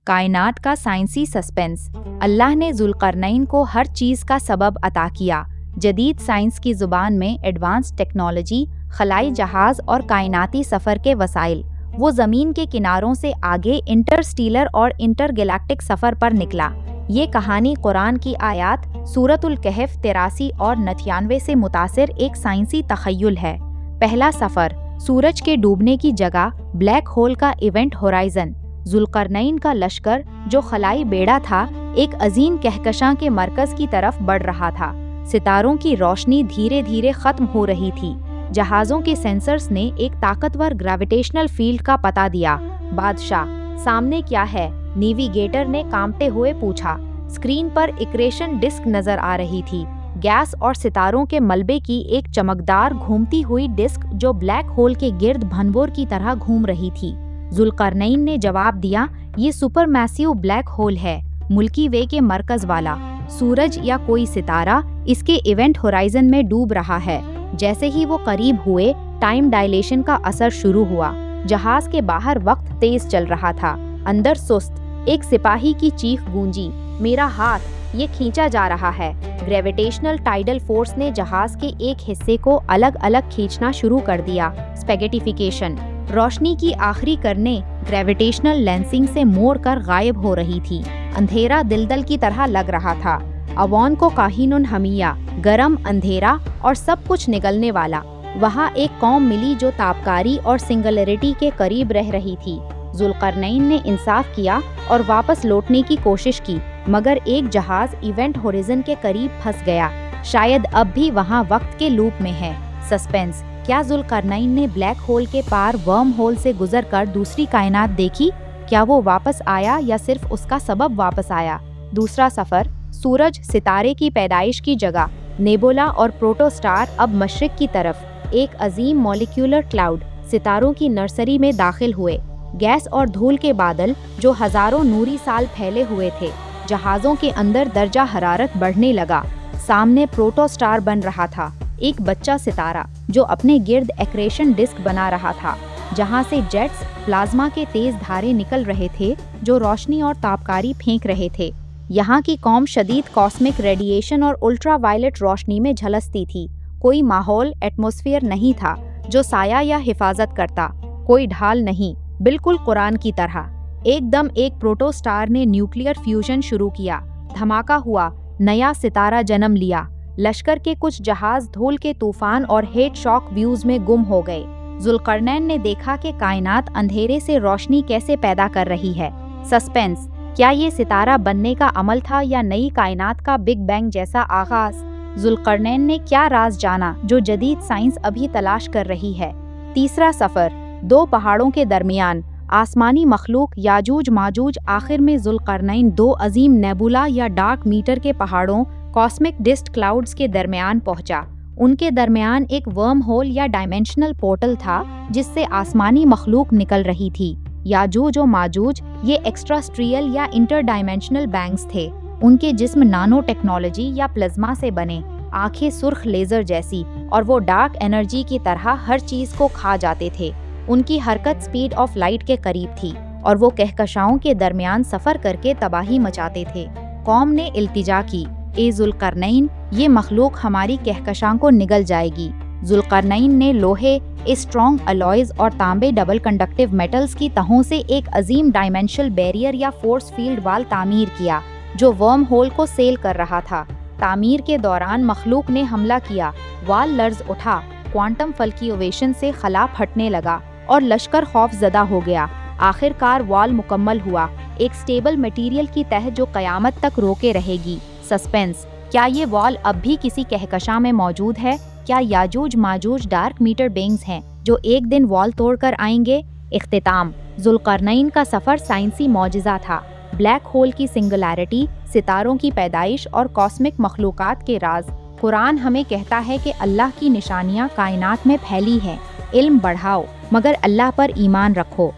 कायनात का साइंसी सस्पेंस। अल्लाह ने जुल्करनैन को हर चीज़ का सबब अता किया। जदीद साइंस की ज़ुबान में एडवांस टेक्नोलॉजी, खलाई जहाज़ और कायनाती सफ़र के वसाइल। वो ज़मीन के किनारों से आगे इंटरस्टीलर और इंटरगैलेक्टिक सफ़र पर निकला। ये कहानी कुरान की आयात सूरतुल कहफ 83 और 99 से मुतासिर एक साइंसी तख़य्युल है। पहला सफ़र, सूरज के डूबने की जगह ब्लैक होल का इवेंट होराइज़न। जुल्करनैन का लश्कर, जो खलाई बेड़ा था, एक अजीम कहकशां के मरकज़ की तरफ बढ़ रहा था। सितारों की रोशनी धीरे धीरे ख़त्म हो रही थी। जहाज़ों के सेंसर्स ने एक ताकतवर ग्रेविटेशनल फील्ड का पता दिया। बादशाह, सामने क्या है? नेविगेटर ने कांपते हुए पूछा। स्क्रीन पर इक्रेशन डिस्क नज़र आ रही थी, गैस और सितारों के मलबे की एक चमकदार घूमती हुई डिस्क जो ब्लैक होल के गिर्द भंवर की तरह घूम रही थी। जुल्करनैन ने जवाब दिया, ये सुपरमैसिव ब्लैक होल है, मिल्की वे के मरकज़ वाला। सूरज या कोई सितारा इसके इवेंट होराइजन में डूब रहा है। जैसे ही वो करीब हुए, टाइम डायलेशन का असर शुरू हुआ। जहाज के बाहर वक्त तेज चल रहा था, अंदर सुस्त। एक सिपाही की चीख गूंजी, मेरा हाथ, ये खींचा जा रहा है। ग्रेविटेशनल टाइडल फोर्स ने जहाज के एक हिस्से को अलग अलग खींचना शुरू कर दिया। स्पेगेटिफिकेशन, रोशनी की आखिरी करने ग्रेविटेशनल लेंसिंग से मोड़ कर गायब हो रही थी। अंधेरा दिलदल की तरह लग रहा था। अवान को काहिनुन हमिया, गरम अंधेरा और सब कुछ निगलने वाला। वहाँ एक कौम मिली जो ताबकारी और सिंगुलैरिटी के करीब रह रही थी। जुल्करनैन ने इंसाफ किया और वापस लौटने की कोशिश की, मगर एक जहाज इवेंट होरिज़न के करीब फंस गया। शायद अब भी वहाँ वक्त के लूप में है। सस्पेंस, क्या जुल्करनैन ने ब्लैक होल के पार वर्म होल से गुजरकर दूसरी कायनात देखी? क्या वो वापस आया या सिर्फ उसका सबब वापस आया? दूसरा सफ़र, सूरज सितारे की पैदाइश की जगह। नेबुला और प्रोटोस्टार अब मशरिक की तरफ। एक अजीम मॉलिक्यूलर क्लाउड सितारों की नर्सरी में दाखिल हुए। गैस और धूल के बादल जो हजारों नूरी साल फैले हुए थे। जहाज़ों के अंदर दर्जा हरारत बढ़ने लगा। सामने प्रोटोस्टार बन रहा था, एक बच्चा सितारा जो अपने गिर्द एक्रेशन डिस्क बना रहा था, जहां से जेट्स, प्लाज्मा के तेज धारे निकल रहे थे जो रोशनी और तापकारी फेंक रहे थे। यहाँ की कौम शदीद कॉस्मिक रेडिएशन और अल्ट्रावायलेट रोशनी में झलसती थी। कोई माहौल, एटमॉस्फेयर नहीं था जो साया या हिफाजत करता। कोई ढाल नहीं, बिल्कुल कुरान की तरह। एकदम एक प्रोटोस्टार ने न्यूक्लियर फ्यूजन शुरू किया। धमाका हुआ, नया सितारा जन्म लिया। लश्कर के कुछ जहाज धूल के तूफान और हेट शॉक व्यूज में गुम हो गए। जुल्करनैन ने देखा कि कायनात अंधेरे से रोशनी कैसे पैदा कर रही है। सस्पेंस, क्या ये सितारा बनने का अमल था या नई कायनात का बिग बैंग जैसा आगाज? जुल्करनैन ने क्या राज जाना जो जदीद साइंस अभी तलाश कर रही है? तीसरा सफर, दो पहाड़ों के दरमियान। आसमानी मखलूक याजूज माजूज। आखिर में जुल्करनैन दो अजीम नेबुला या डार्क मीटर के पहाड़ों, कॉस्मिक डिस्ट क्लाउड्स के दरमियान पहुंचा। उनके दरमियान एक वर्म होल या डायमेंशनल पोर्टल था जिससे आसमानी मखलूक निकल रही थी। याजूज और माजूज ये एक्स्ट्रास्ट्रियल या इंटर डायमेंशनल बैंग्स थे। उनके जिस्म नानो टेक्नोलॉजी या प्लाज्मा से बने, आंखें सुर्ख लेजर जैसी, और वो डार्क एनर्जी की तरह हर चीज को खा जाते थे। उनकी हरकत स्पीड ऑफ लाइट के करीब थी और वो कहकशाओं के दरमियान सफर करके तबाही मचाते थे। कौम ने इल्तिजा की, ए जुल्करनैन, ये मखलूक हमारी कहकशां को निगल जाएगी। जुल्करनैन ने लोहे, स्ट्रॉन्ग अलॉयज और तांबे डबल कंडक्टिव मेटल्स की तहों से एक अजीम डायमेंशनल बैरियर या फोर्स फील्ड वाल तामीर किया जो वर्म होल को सेल कर रहा था। तामीर के दौरान मखलूक ने हमला किया, वाल लर्ज उठा, क्वांटम फल्कियोवेशन से खला फटने लगा और लश्कर खौफजदा हो गया। आखिरकार वाल मुकम्मल हुआ, एक स्टेबल मटेरियल की तह जो कयामत तक रोके रहेगी। सस्पेंस, क्या ये वॉल अब भी किसी कहकशां में मौजूद है? क्या याजूज माजूज डार्क मीटर बेंग्स हैं जो एक दिन वॉल तोड़कर आएंगे? इख्तिताम, जुल्करनैन का सफर साइंसी मौजिज़ा था। ब्लैक होल की सिंगुलैरिटी, सितारों की पैदाइश और कॉस्मिक मखलूकात के राज। कुरान हमें कहता है कि अल्लाह की निशानियां कायनात में फैली हैं। इल्म बढ़ाओ, मगर अल्लाह पर ईमान रखो।